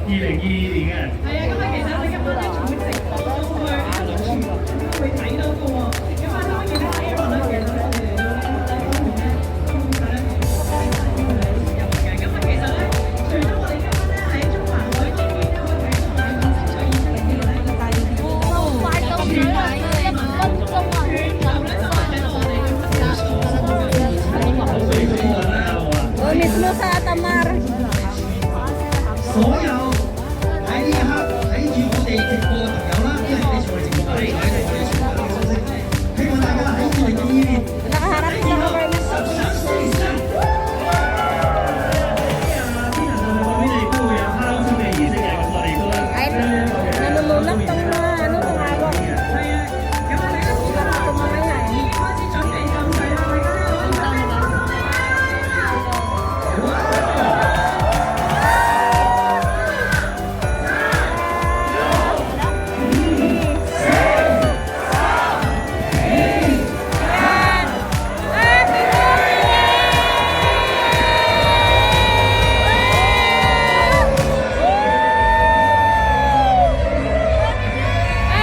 2022年嘅。係啊，咁啊，其實我哋今晚咧仲會直播到去呢個全部都會睇到嘅喎。咁啊，當然咧 Aaron 咧，其實我哋嚟到呢個地方面咧，都會咧入嘅。咁啊，其實咧，除咗我哋今晚咧喺中環海邊邊咧可以睇到我哋精彩演出之外咧，快到1分鐘啊！全部咧就係喺度我哋咁樣Mismo sa Tamar. 所有喺呢一刻睇住我哋直播嘅朋友啦，因為你從嚟直播睇我哋全部嘅信息，希望大家喺2022年 Nakaharap sa government. 啲人嗰邊亦都會有敲鐘嘅儀式嘅，咁我哋都 Ay, nalulunok tong mga ano, mga hawak. 係啊，咁啊，大家知道啦，已經開始準備就緒啦，大家咧攞上嚟啦。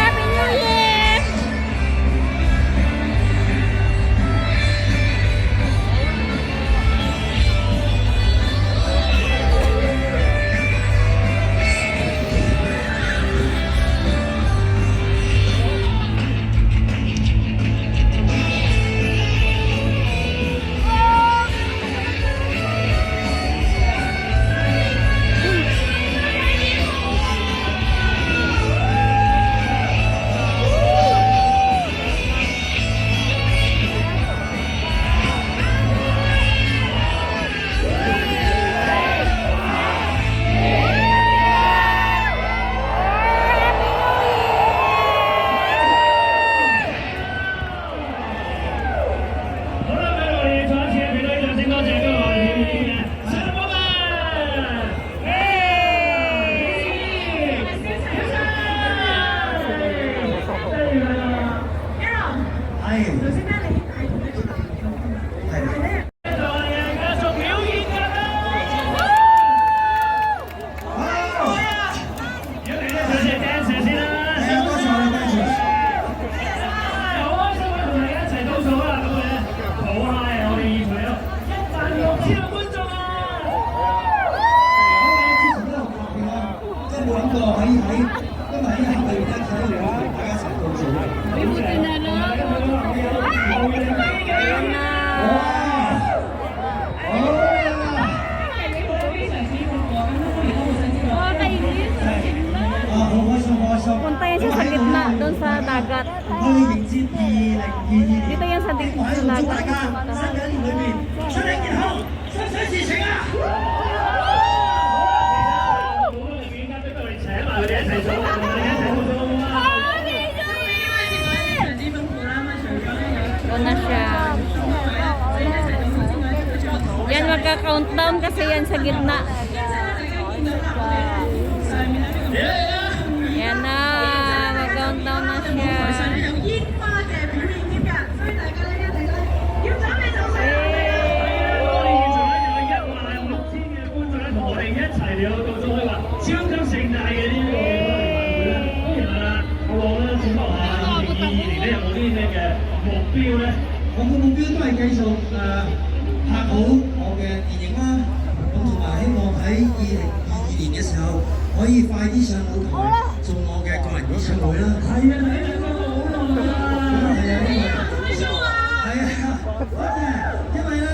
Happy New Year! Punta yan siya sa gitna, doon sa dagat. Dito yan sa dagat. 'Doon na siya. Yan, magka-countdown kasi yan sa gitna. Yan na, mag-countdown na siya. 有煙花嘅表演添㗎，所以大家咧一齊咧要準備就緒啦。我哋現場咧有16000嘅觀眾咧，同我哋一齊嚟到到咗去話超級盛大嘅呢個晚會啦。當然啦，我講咧展望下2022年咧有冇啲咩嘅目標咧？我個目標都係繼續拍好我嘅電影啦，咁同埋希望喺2022年嘅時候可以快啲上舞台做我嘅個人演唱會啦。係啊，你兩個好耐啦。係啊，多謝，因為咧